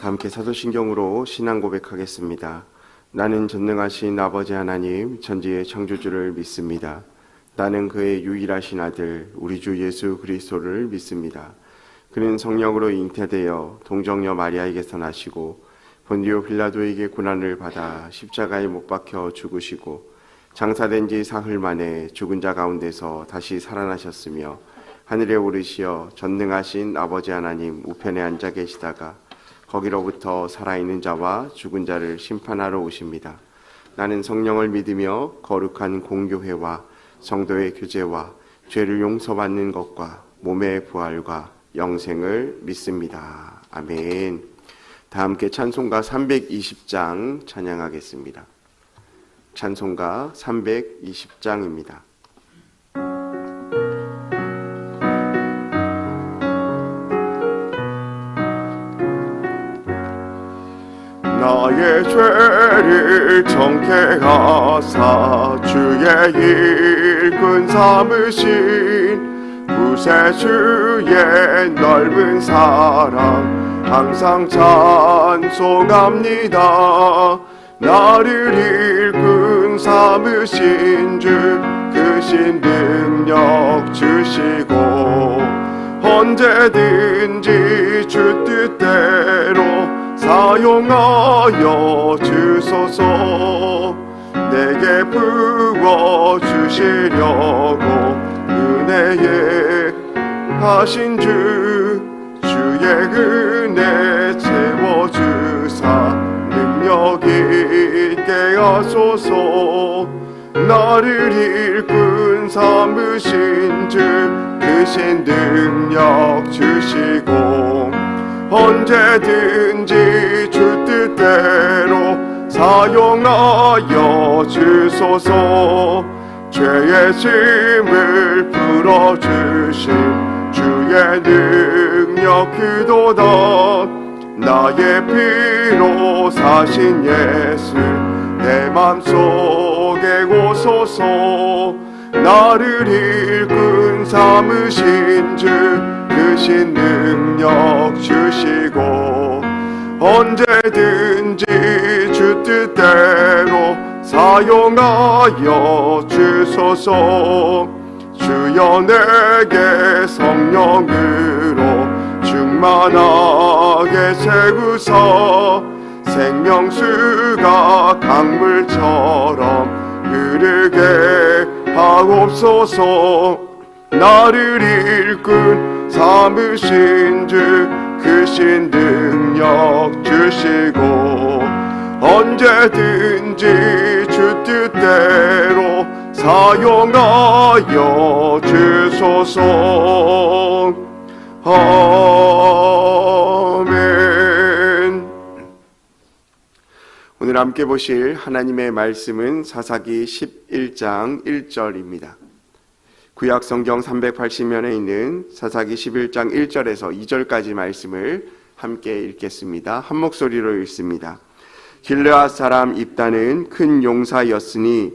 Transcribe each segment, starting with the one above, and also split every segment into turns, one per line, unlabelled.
다 함께 사도신경으로 신앙 고백하겠습니다. 나는 전능하신 아버지 하나님 천지의 창조주를 믿습니다. 나는 그의 유일하신 아들 우리 주 예수 그리스도를 믿습니다. 그는 성령으로 잉태되어 동정녀 마리아에게서 나시고 본디오 빌라도에게 고난을 받아 십자가에 못 박혀 죽으시고 장사된 지 사흘 만에 죽은 자 가운데서 다시 살아나셨으며 하늘에 오르시어 전능하신 아버지 하나님 우편에 앉아 계시다가 거기로부터 살아있는 자와 죽은 자를 심판하러 오십니다. 나는 성령을 믿으며 거룩한 공교회와 성도의 교제와 죄를 용서받는 것과 몸의 부활과 영생을 믿습니다. 아멘. 다 함께 찬송가 320장 찬양하겠습니다. 찬송가 320장입니다. 나의 죄를 정케하사 주의 일꾼 삼으신 구세주의 넓은 사랑 항상 찬송합니다. 나를 일꾼 삼으신 주 크신 능력 주시고 언제든지 주 뜻대로 사용하여 주소서. 내게 부어주시려고 은혜에 하신 주의 은혜 채워주사 능력 있게 하소서. 나를 일꾼 삼으신 주 크신 능력 주시고 언제든지 주 뜻대로 사용하여 주소서. 죄의 짐을 풀어주신 주의 능력 그도다. 나의 피로 사신 예수 내 맘속에 오소서. 나를 일꾼 삼으신 주 크신 능력 주시고 언제든지 주 뜻대로 사용하여 주소서. 주여 내게 성령으로 충만하게 채우사 생명수가 강물처럼 흐르게 하옵소서. 나를 일꾼 삼으신 주 크신 능력 주시고 언제든지 주 뜻대로 사용하여 주소서. 아멘. 오늘 함께 보실 하나님의 말씀은 사사기 11장 1절입니다. 구약 성경 380면에 있는 사사기 11장 1절에서 2절까지 말씀을 함께 읽겠습니다. 한 목소리로 읽습니다. 길르앗 사람 입다는 큰 용사였으니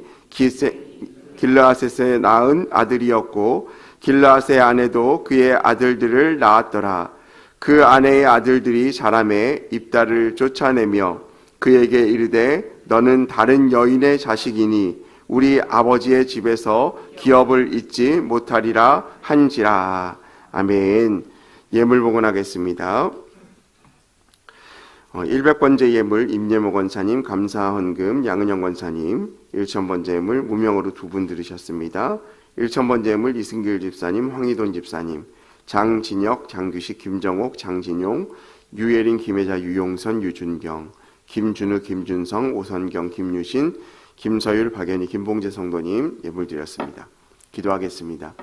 길르앗에 낳은 아들이었고 길르앗의 아내도 그의 아들들을 낳았더라. 그 아내의 아들들이 자라매 입다를 쫓아내며 그에게 이르되 너는 다른 여인의 자식이니 우리 아버지의 집에서 기업을 잊지 못하리라 한지라. 아멘. 예물 복원하겠습니다. 100번째 예물 임예모 권사님 감사헌금 양은영 권사님, 1000번째 예물 무명으로 2분 들으셨습니다. 1000번째 예물 이승길 집사님, 황희돈 집사님, 장진혁, 장규식, 김정옥, 장진용, 유예린, 김혜자, 유용선, 유준경, 김준우, 김준성, 오선경, 김유신, 김서율, 박연희, 김봉재 성도님 예물 드렸습니다. 기도하겠습니다.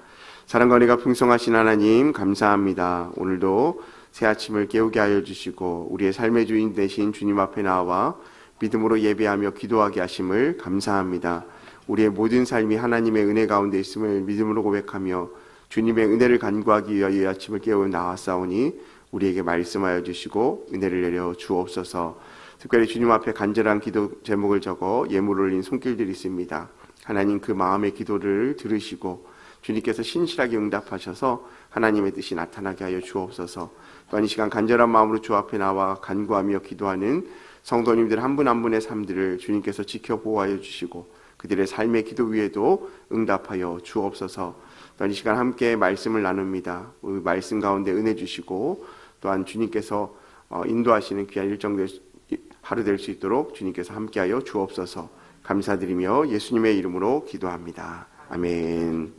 사랑과 은혜가 풍성하신 하나님 감사합니다. 오늘도 새 아침을 깨우게 하여 주시고 우리의 삶의 주인 되신 주님 앞에 나와 믿음으로 예배하며 기도하게 하심을 감사합니다. 우리의 모든 삶이 하나님의 은혜 가운데 있음을 믿음으로 고백하며 주님의 은혜를 간구하기 위하여 이 아침을 깨워 나왔사오니 우리에게 말씀하여 주시고 은혜를 내려 주옵소서. 특별히 주님 앞에 간절한 기도 제목을 적어 예물 올린 손길들이 있습니다. 하나님 그 마음의 기도를 들으시고 주님께서 신실하게 응답하셔서 하나님의 뜻이 나타나게 하여 주옵소서. 또한 이 시간 간절한 마음으로 주 앞에 나와 간구하며 기도하는 성도님들 한 분 한 분의 삶들을 주님께서 지켜 보호하여 주시고 그들의 삶의 기도 위에도 응답하여 주옵소서. 또한 이 시간 함께 말씀을 나눕니다. 우리 말씀 가운데 은혜 주시고 또한 주님께서 인도하시는 귀한 일정 하루 될 수 있도록 주님께서 함께하여 주옵소서. 감사드리며 예수님의 이름으로 기도합니다. 아멘.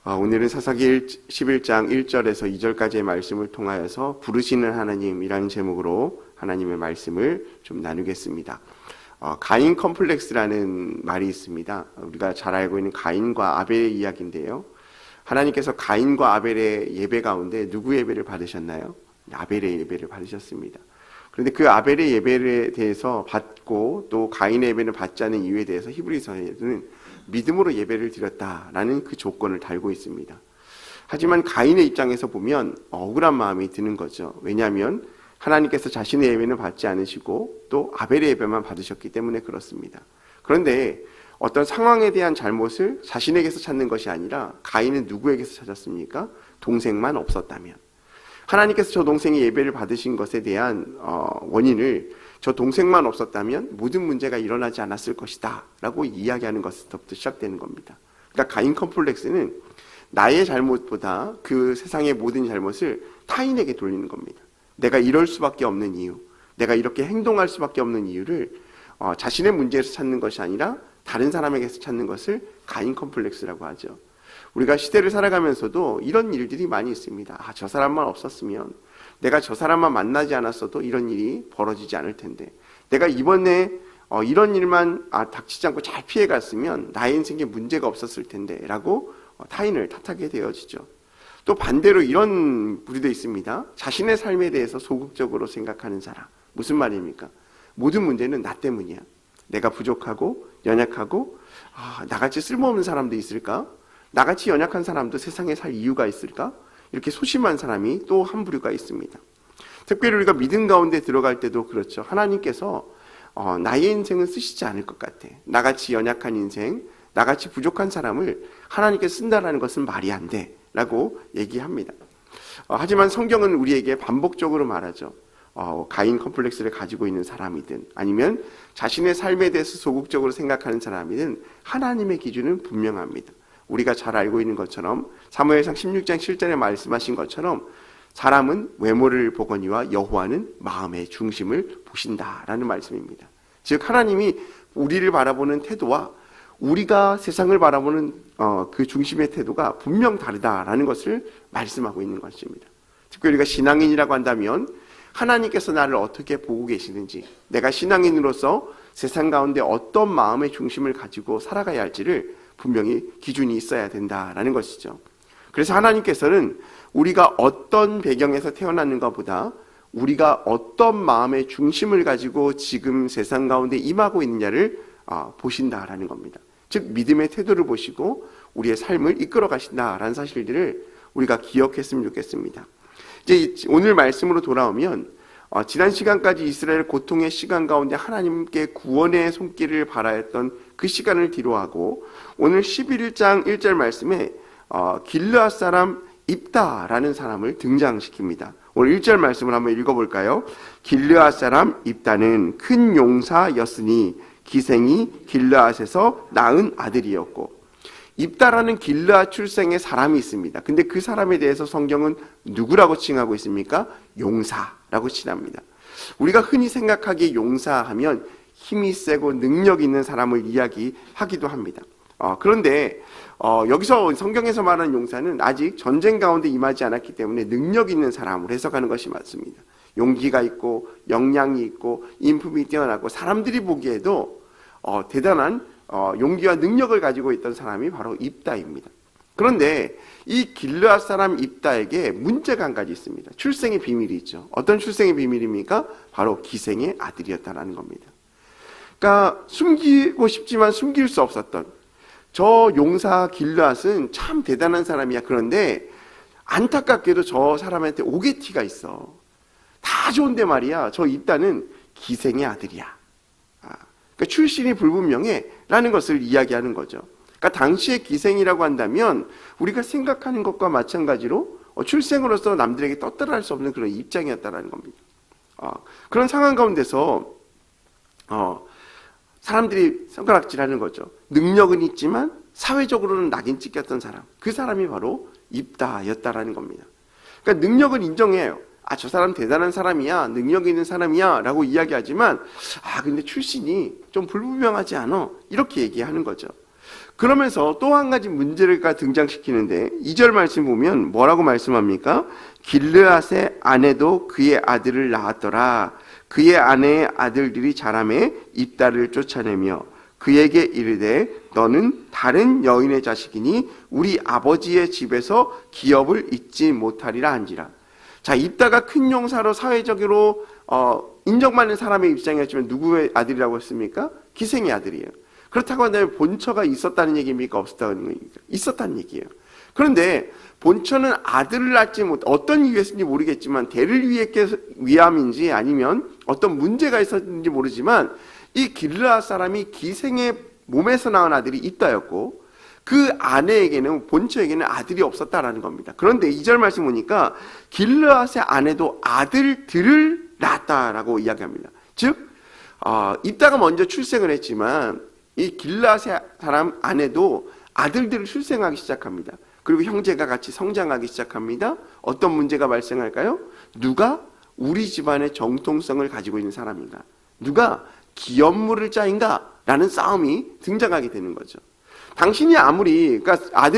오늘은 사사기 11장 1절에서 2절까지의 말씀을 통하여서 부르시는 하나님이라는 제목으로 하나님의 말씀을 좀 나누겠습니다. 가인 컴플렉스라는 말이 있습니다. 우리가 잘 알고 있는 가인과 아벨의 이야기인데요. 하나님께서 가인과 아벨의 예배 가운데 누구 예배를 받으셨나요? 아벨의 예배를 받으셨습니다. 그런데 그 아벨의 예배에 대해서 받고 또 가인의 예배는 받지 않은 이유에 대해서 히브리서에는 믿음으로 예배를 드렸다라는 그 조건을 달고 있습니다. 하지만 가인의 입장에서 보면 억울한 마음이 드는 거죠. 왜냐하면 하나님께서 자신의 예배는 받지 않으시고 또 아벨의 예배만 받으셨기 때문에 그렇습니다. 그런데 어떤 상황에 대한 잘못을 자신에게서 찾는 것이 아니라 가인은 누구에게서 찾았습니까? 동생만 없었다면. 하나님께서 저 동생이 예배를 받으신 것에 대한 원인을 저 동생만 없었다면 모든 문제가 일어나지 않았을 것이다 라고 이야기하는 것부터 시작되는 겁니다. 그러니까 가인 컴플렉스는 나의 잘못보다 그 세상의 모든 잘못을 타인에게 돌리는 겁니다. 내가 이럴 수밖에 없는 이유, 내가 이렇게 행동할 수밖에 없는 이유를 자신의 문제에서 찾는 것이 아니라 다른 사람에게서 찾는 것을 가인 컴플렉스라고 하죠. 우리가 시대를 살아가면서도 이런 일들이 많이 있습니다. 저 사람만 없었으면, 내가 저 사람만 만나지 않았어도 이런 일이 벌어지지 않을 텐데, 내가 이번에 이런 일만 닥치지 않고 잘 피해갔으면 나의 인생에 문제가 없었을 텐데 라고 타인을 탓하게 되어지죠. 또 반대로 이런 부류도 있습니다. 자신의 삶에 대해서 소극적으로 생각하는 사람. 무슨 말입니까? 모든 문제는 나 때문이야. 내가 부족하고 연약하고 나같이 쓸모없는 사람도 있을까? 나같이 연약한 사람도 세상에 살 이유가 있을까? 이렇게 소심한 사람이 또 한 부류가 있습니다. 특별히 우리가 믿음 가운데 들어갈 때도 그렇죠. 하나님께서 나의 인생은 쓰시지 않을 것 같아. 나같이 연약한 인생, 나같이 부족한 사람을 하나님께서 쓴다는 것은 말이 안 돼 라고 얘기합니다. 하지만 성경은 우리에게 반복적으로 말하죠. 가인 컴플렉스를 가지고 있는 사람이든 아니면 자신의 삶에 대해서 소극적으로 생각하는 사람이든 하나님의 기준은 분명합니다. 우리가 잘 알고 있는 것처럼 사무엘상 16장 7절에 말씀하신 것처럼 사람은 외모를 보거니와 여호와는 마음의 중심을 보신다라는 말씀입니다. 즉 하나님이 우리를 바라보는 태도와 우리가 세상을 바라보는 그 중심의 태도가 분명 다르다라는 것을 말씀하고 있는 것입니다. 특별히 우리가 신앙인이라고 한다면 하나님께서 나를 어떻게 보고 계시는지, 내가 신앙인으로서 세상 가운데 어떤 마음의 중심을 가지고 살아가야 할지를 분명히 기준이 있어야 된다라는 것이죠. 그래서 하나님께서는 우리가 어떤 배경에서 태어났는가 보다 우리가 어떤 마음의 중심을 가지고 지금 세상 가운데 임하고 있느냐를 보신다라는 겁니다. 즉 믿음의 태도를 보시고 우리의 삶을 이끌어 가신다라는 사실들을 우리가 기억했으면 좋겠습니다. 이제 오늘 말씀으로 돌아오면 지난 시간까지 이스라엘 고통의 시간 가운데 하나님께 구원의 손길을 바라했던 그 시간을 뒤로하고 오늘 11장 1절 말씀에 길르앗 사람 입다라는 사람을 등장시킵니다. 오늘 1절 말씀을 한번 읽어볼까요? 길르앗 사람 입다는 큰 용사였으니 기생이 길르앗에서 낳은 아들이었고, 입다라는 길르앗 출생의 사람이 있습니다. 근데 그 사람에 대해서 성경은 누구라고 칭하고 있습니까? 용사라고 칭합니다. 우리가 흔히 생각하기에 용사하면 힘이 세고 능력 있는 사람을 이야기하기도 합니다. 그런데 여기서 성경에서 말하는 용사는 아직 전쟁 가운데 임하지 않았기 때문에 능력 있는 사람으로 해석하는 것이 맞습니다. 용기가 있고 역량이 있고 인품이 뛰어나고 사람들이 보기에도 대단한 용기와 능력을 가지고 있던 사람이 바로 입다입니다. 그런데 이 길르앗 사람 입다에게 문제가 한 가지 있습니다. 출생의 비밀이 있죠. 어떤 출생의 비밀입니까? 바로 기생의 아들이었다는 겁니다. 그러니까 숨기고 싶지만 숨길 수 없었던 저 용사 길르앗은 참 대단한 사람이야. 그런데 안타깝게도 저 사람한테 오게티가 있어. 다 좋은데 말이야. 저 입다는 기생의 아들이야. 그러니까 출신이 불분명해 라는 것을 이야기하는 거죠. 그러니까 당시의 기생이라고 한다면 우리가 생각하는 것과 마찬가지로 출생으로서 남들에게 떠들어갈 수 없는 그런 입장이었다는 겁니다. 그런 상황 가운데서 사람들이 손가락질하는 거죠. 능력은 있지만 사회적으로는 낙인 찍혔던 사람, 그 사람이 바로 입다였다라는 겁니다. 그러니까 능력은 인정해요. 저 사람 대단한 사람이야, 능력 있는 사람이야 라고 이야기하지만 근데 출신이 좀 불분명하지 않아, 이렇게 얘기하는 거죠. 그러면서 또 한 가지 문제를 등장시키는데 2절 말씀 보면 뭐라고 말씀합니까? 길르앗의 아내도 그의 아들을 낳았더라. 그의 아내의 아들들이 자라매 입다를 쫓아내며 그에게 이르되 너는 다른 여인의 자식이니 우리 아버지의 집에서 기업을 잊지 못하리라 한지라. 자, 입다가 큰 용사로 사회적으로 인정받는 사람의 입장이었지만 누구의 아들이라고 했습니까? 기생의 아들이에요. 그렇다고 한다면 본처가 있었다는 얘기입니까? 없었다는 얘기입니까? 있었다는 얘기예요. 그런데 본처는 아들을 낳지 못, 어떤 이유였는지 모르겠지만 대를 위함인지 아니면 어떤 문제가 있었는지 모르지만 이 길르앗 사람이 기생의 몸에서 낳은 아들이 입다였고 그 아내에게는, 본처에게는 아들이 없었다라는 겁니다. 그런데 2절 말씀 보니까 길르앗의 아내도 아들들을 낳았다라고 이야기합니다. 즉 입다가 먼저 출생을 했지만 이 길르앗의 사람 아내도 아들들을 출생하기 시작합니다. 그리고 형제가 같이 성장하기 시작합니다. 어떤 문제가 발생할까요? 누가 우리 집안의 정통성을 가지고 있는 사람인가? 누가 기업물을 짜인가? 라는 싸움이 등장하게 되는 거죠. 당신이 아무리, 그러니까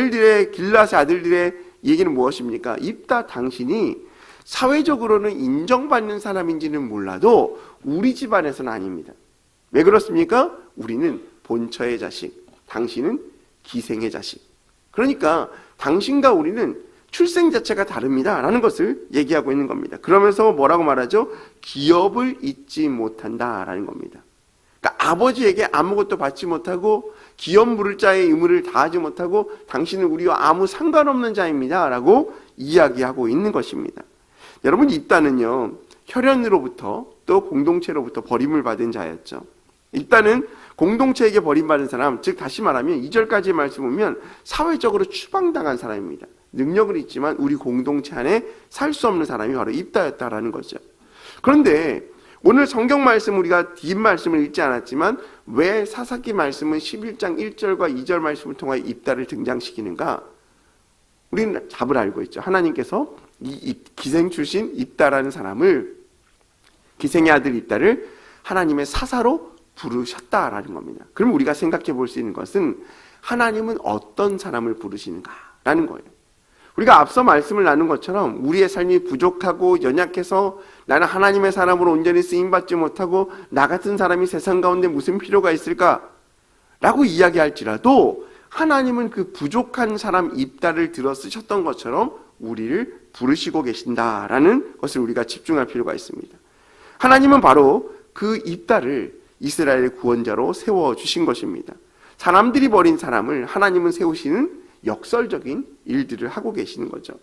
길르앗의 아들들의 얘기는 무엇입니까? 입다 당신이 사회적으로는 인정받는 사람인지는 몰라도 우리 집안에서는 아닙니다. 왜 그렇습니까? 우리는 본처의 자식, 당신은 기생의 자식. 그러니까 당신과 우리는 출생 자체가 다릅니다 라는 것을 얘기하고 있는 겁니다. 그러면서 뭐라고 말하죠? 기업을 잊지 못한다라는 겁니다. 그러니까 아버지에게 아무것도 받지 못하고 기업 물을 자의 의무를 다하지 못하고 당신은 우리와 아무 상관없는 자입니다 라고 이야기하고 있는 것입니다. 여러분, 입다는요 혈연으로부터 또 공동체로부터 버림을 받은 자였죠. 입다는 공동체에게 버림받은 사람, 즉 다시 말하면 2절까지의 말씀 보면 사회적으로 추방당한 사람입니다. 능력은 있지만 우리 공동체 안에 살 수 없는 사람이 바로 입다였다라는 거죠. 그런데 오늘 성경 말씀, 우리가 뒷 말씀을 읽지 않았지만 왜 사사기 말씀은 11장 1절과 2절 말씀을 통하여 입다를 등장시키는가? 우리는 답을 알고 있죠. 하나님께서 이 기생 출신 입다라는 사람을, 기생의 아들 입다를 하나님의 사사로 부르셨다라는 겁니다. 그럼 우리가 생각해 볼 수 있는 것은 하나님은 어떤 사람을 부르시는가라는 거예요. 우리가 앞서 말씀을 나눈 것처럼 우리의 삶이 부족하고 연약해서 나는 하나님의 사람으로 온전히 쓰임받지 못하고 나 같은 사람이 세상 가운데 무슨 필요가 있을까? 라고 이야기할지라도 하나님은 그 부족한 사람 입다를 들어 쓰셨던 것처럼 우리를 부르시고 계신다라는 것을 우리가 집중할 필요가 있습니다. 하나님은 바로 그 입다를 이스라엘의 구원자로 세워주신 것입니다. 사람들이 버린 사람을 하나님은 세우시는 역설적인 일들을 하고 계시는 거죠.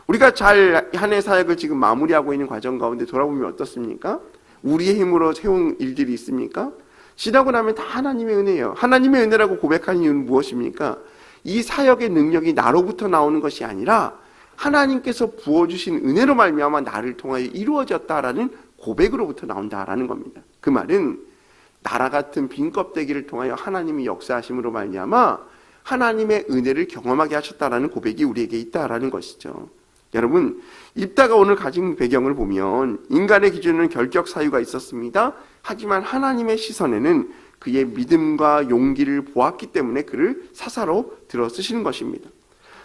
우리가 잘 한 해 사역을 지금 마무리하고 있는 과정 가운데 돌아보면 어떻습니까? 우리의 힘으로 세운 일들이 있습니까? 지나고 나면 다 하나님의 은혜예요. 하나님의 은혜라고 고백하는 이유는 무엇입니까? 이 사역의 능력이 나로부터 나오는 것이 아니라 하나님께서 부어주신 은혜로 말미암아 나를 통하여 이루어졌다라는 고백으로부터 나온다라는 겁니다. 그 말은 나라 같은 빈 껍데기를 통하여 하나님이 역사하심으로 말미암아 하나님의 은혜를 경험하게 하셨다라는 고백이 우리에게 있다라는 것이죠. 여러분, 입다가 오늘 가진 배경을 보면 인간의 기준에는 결격 사유가 있었습니다. 하지만 하나님의 시선에는 그의 믿음과 용기를 보았기 때문에 그를 사사로 들어 쓰시는 것입니다.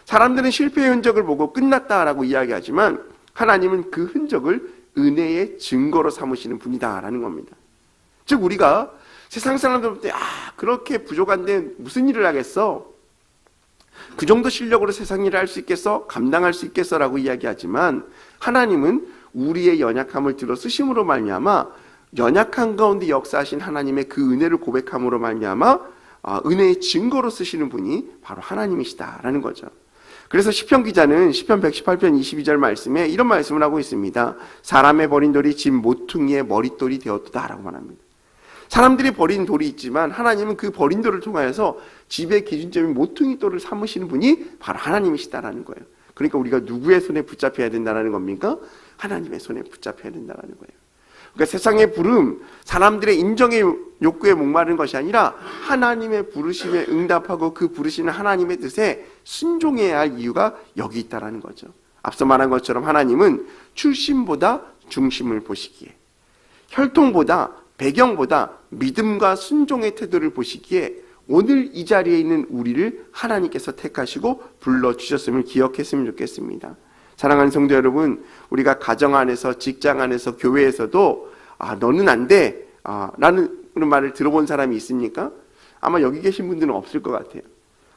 사람들은 실패의 흔적을 보고 끝났다라고 이야기하지만 하나님은 그 흔적을 은혜의 증거로 삼으시는 분이다라는 겁니다. 즉 우리가 세상 사람들 볼 때 그렇게 부족한데 무슨 일을 하겠어? 그 정도 실력으로 세상 일을 할 수 있겠어? 감당할 수 있겠어? 라고 이야기하지만 하나님은 우리의 연약함을 들어 쓰심으로 말미암아 연약한 가운데 역사하신 하나님의 그 은혜를 고백함으로 말미암아 은혜의 증거로 쓰시는 분이 바로 하나님이시다라는 거죠. 그래서 시편 기자는 시편 118편 22절 말씀에 이런 말씀을 하고 있습니다. 사람의 버린 돌이 집 모퉁이의 머릿돌이 되었다라고 말합니다. 사람들이 버린 돌이 있지만 하나님은 그 버린 돌을 통하여서 지배의 기준점인 모퉁이 돌을 삼으시는 분이 바로 하나님이시다라는 거예요. 그러니까 우리가 누구의 손에 붙잡혀야 된다는 겁니까? 하나님의 손에 붙잡혀야 된다는 거예요. 그러니까 세상의 부름, 사람들의 인정의 욕구에 목마른 것이 아니라 하나님의 부르심에 응답하고 그 부르시는 하나님의 뜻에 순종해야 할 이유가 여기 있다는 거죠. 앞서 말한 것처럼 하나님은 출신보다 중심을 보시기에, 혈통보다 배경보다 믿음과 순종의 태도를 보시기에 오늘 이 자리에 있는 우리를 하나님께서 택하시고 불러주셨음을 기억했으면 좋겠습니다. 사랑하는 성도 여러분, 우리가 가정 안에서, 직장 안에서, 교회에서도 너는 안 돼 라는 말을 들어본 사람이 있습니까? 아마 여기 계신 분들은 없을 것 같아요.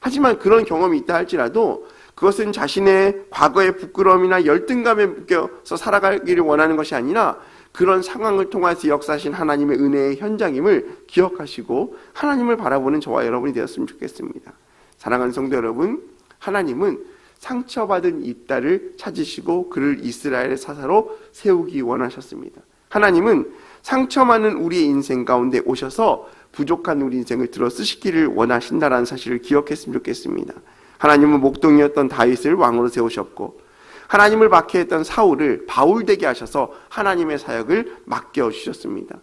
하지만 그런 경험이 있다 할지라도 그것은 자신의 과거의 부끄러움이나 열등감에 묶여서 살아가기를 원하는 것이 아니라 그런 상황을 통해서 역사하신 하나님의 은혜의 현장임을 기억하시고 하나님을 바라보는 저와 여러분이 되었으면 좋겠습니다. 사랑하는 성도 여러분, 하나님은 상처받은 입다를 찾으시고 그를 이스라엘의 사사로 세우기 원하셨습니다. 하나님은 상처 많은 우리의 인생 가운데 오셔서 부족한 우리 인생을 들어 쓰시기를 원하신다라는 사실을 기억했으면 좋겠습니다. 하나님은 목동이었던 다윗을 왕으로 세우셨고 하나님을 박해했던 사울을 바울 되게 하셔서 하나님의 사역을 맡겨주셨습니다.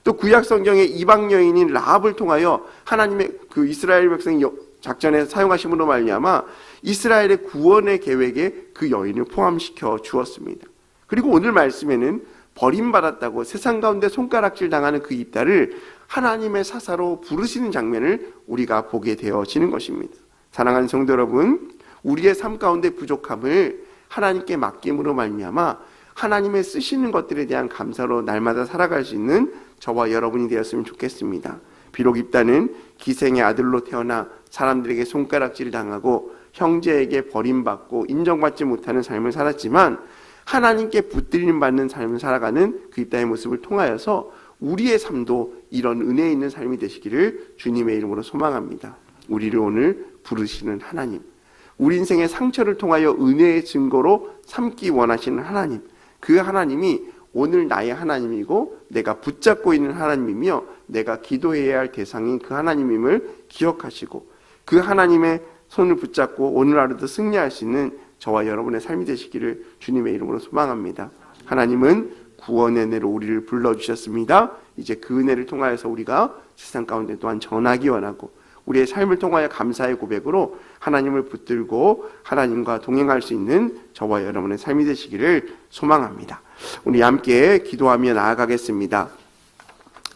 또 구약 성경의 이방 여인인 라합을 통하여 하나님의 그 이스라엘 백성 작전에 사용하심으로 말미암아 이스라엘의 구원의 계획에 그 여인을 포함시켜 주었습니다. 그리고 오늘 말씀에는 버림받았다고 세상 가운데 손가락질 당하는 그 입다를 하나님의 사사로 부르시는 장면을 우리가 보게 되어지는 것입니다. 사랑하는 성도 여러분, 우리의 삶 가운데 부족함을 하나님께 맡김으로 말미암아 하나님의 쓰시는 것들에 대한 감사로 날마다 살아갈 수 있는 저와 여러분이 되었으면 좋겠습니다. 비록 입다는 기생의 아들로 태어나 사람들에게 손가락질을 당하고 형제에게 버림받고 인정받지 못하는 삶을 살았지만 하나님께 붙들림 받는 삶을 살아가는 그 입다의 모습을 통하여서 우리의 삶도 이런 은혜 있는 삶이 되시기를 주님의 이름으로 소망합니다. 우리를 오늘 부르시는 하나님, 우리 인생의 상처를 통하여 은혜의 증거로 삼기 원하시는 하나님, 그 하나님이 오늘 나의 하나님이고 내가 붙잡고 있는 하나님이며 내가 기도해야 할 대상인 그 하나님임을 기억하시고 그 하나님의 손을 붙잡고 오늘 하루도 승리할 수 있는 저와 여러분의 삶이 되시기를 주님의 이름으로 소망합니다. 하나님은 구원의 은혜로 우리를 불러주셨습니다. 이제 그 은혜를 통하여서 우리가 세상 가운데 또한 전하기 원하고 우리의 삶을 통하여 감사의 고백으로 하나님을 붙들고 하나님과 동행할 수 있는 저와 여러분의 삶이 되시기를 소망합니다. 우리 함께 기도하며 나아가겠습니다.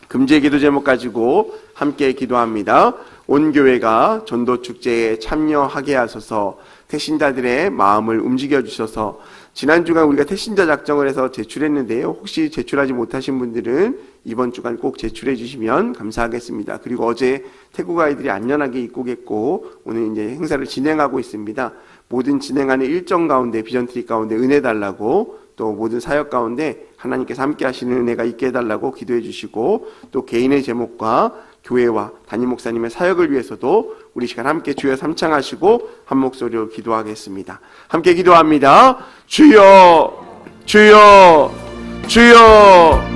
금주의 기도 제목 가지고 함께 기도합니다. 온 교회가 전도축제에 참여하게 하소서. 태신자들의 마음을 움직여 주셔서 지난 주간 우리가 태신자 작정을 해서 제출했는데요. 혹시 제출하지 못하신 분들은 이번 주간 꼭 제출해 주시면 감사하겠습니다. 그리고 어제 태국 아이들이 안전하게 입국했고 오늘 이제 행사를 진행하고 있습니다. 모든 진행하는 일정 가운데 비전트리 가운데 은혜 달라고 또 모든 사역 가운데 하나님께서 함께 하시는 은혜가 있게 해달라고 기도해 주시고 또 개인의 제목과 교회와 담임 목사님의 사역을 위해서도 우리 시간 함께 주여 삼창하시고 한 목소리로 기도하겠습니다. 함께 기도합니다. 주여 주여 주여.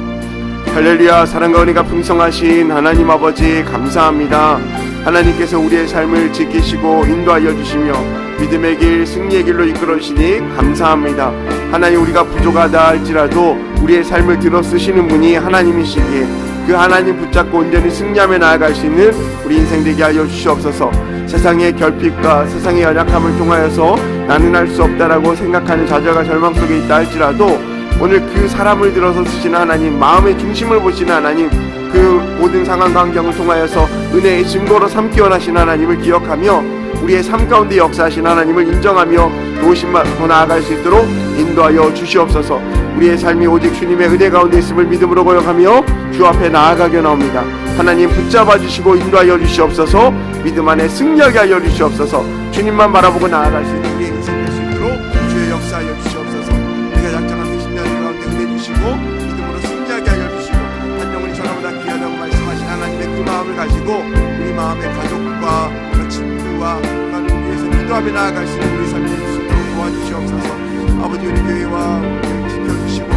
할렐루야. 사랑과 은혜가 풍성하신 하나님 아버지 감사합니다. 하나님께서 우리의 삶을 지키시고 인도하여 주시며 믿음의 길 승리의 길로 이끌어 주시니 감사합니다. 하나님, 우리가 부족하다 할지라도 우리의 삶을 들어 쓰시는 분이 하나님이시기에 그 하나님 붙잡고 온전히 승리하며 나아갈 수 있는 우리 인생 되게 하여 주시옵소서. 세상의 결핍과 세상의 연약함을 통하여서 나는 할 수 없다라고 생각하는 좌절과 절망 속에 있다 할지라도 오늘 그 사람을 들어서 쓰시는 하나님, 마음의 중심을 보시는 하나님, 그 모든 상황 환경을 통하여서 은혜의 증거로 삼기 원하시는 하나님을 기억하며 우리의 삶 가운데 역사하신 하나님을 인정하며 도우심으로 나아갈 수 있도록 인도하여 주시옵소서. 우리의 삶이 오직 주님의 은혜 가운데 있음을 믿음으로 고백하며 주 앞에 나아가게 나옵니다. 하나님 붙잡아 주시고 인도하여 주시옵소서. 믿음 안에 승리하게 하여 주시옵소서. 주님만 바라보고 나아갈 수 있는 우리의 인생 될 수 있도록 주의 역사하여 주시옵소서. 우리가 작정한 대신자들 가운데 은혜 주시고 믿음으로 승리하게 하여 주시고 한 영혼이 전하보다 귀하다고 말씀하신 하나님의 그 마음을 가지고 우리 마음의 가족과 친구와 위해서 기도하며 나아갈 수 있는 우리 삶이 될 수 있도록 도와주시옵소서. 아버지, 우리 교회와 지켜주시고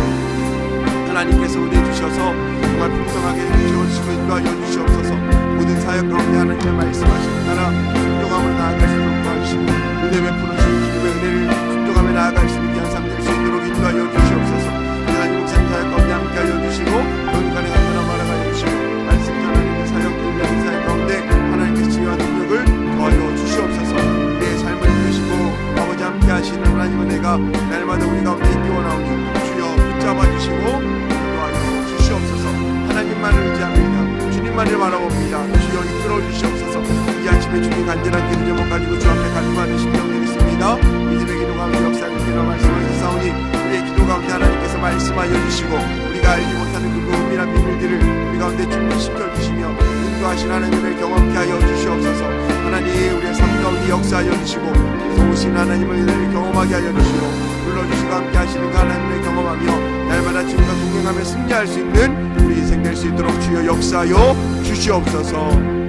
하나님께서 은혜 주셔서 정말 풍성하게 채워주시고 인도하여 주시옵소서. 모든 사역 가운데 하나님의 말씀하시는 나라 순종함을 나아갈 수 있도록 도와주시고 은혜 베푸는 주님의 은혜를 순종하며 나아갈 수 있는 귀한 삶 될 수 있도록 인도하여 주시옵소서. 하나님 목사님 사역 가운데 함께하여 주시고 영간의 간절함 알아가여 주시고 말씀 전하는 사역 인도하는 사역 가운데 하나님의 지혜와 능력을 더하여 주시옵소서. 내 삶을 이루시고 아버지 함께하시는 하나님 은혜가 날마다 우리 가운데 있기 원하오니 주여 붙잡아 주시고 인도하여 주시옵소서. 하나님만을 의지합니다. 주님만을 바라봅니다. 주여 이끌어 주시옵소서. 이 아침에 주님 간절한 기도 제목 가지고 주 앞에 간구하는 심령 드리겠습니다. 믿음의 기도 가운데 역사를 기도 말씀하셨사오니 우리의 기도 가운데 하나님께서 말씀하여 주시고 우리가 알지 못하는 그 은밀한 비밀들을 우리 가운데 준비시켜 주시며 인도하신 하나님을 경험케 하여 주시옵소서. 하나님 우리의 삶 가운데 역사하여 주시고 오신 하나님의 은혜를 경험하게 하여 주시고 불러주시고 함께 하시는 그 하나님을 경험하며 날마다 주님과 동행하며 승리할 수 있는 우리 인생 될 수 있도록 주여 역사하여 주시옵소서.